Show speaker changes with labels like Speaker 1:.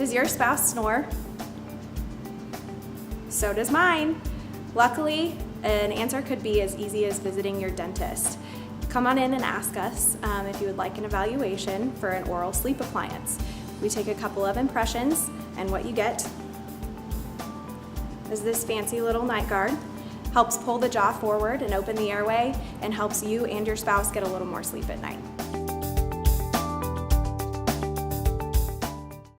Speaker 1: Does your spouse snore? So does mine. Luckily, an answer could be as easy as visiting your dentist. Come on in and ask us if you would like an evaluation for an oral sleep appliance. We take a couple of impressions, and what you get is this fancy little night guard. Helps pull the jaw forward and open the airway, and helps you and your spouse get a little more sleep at night.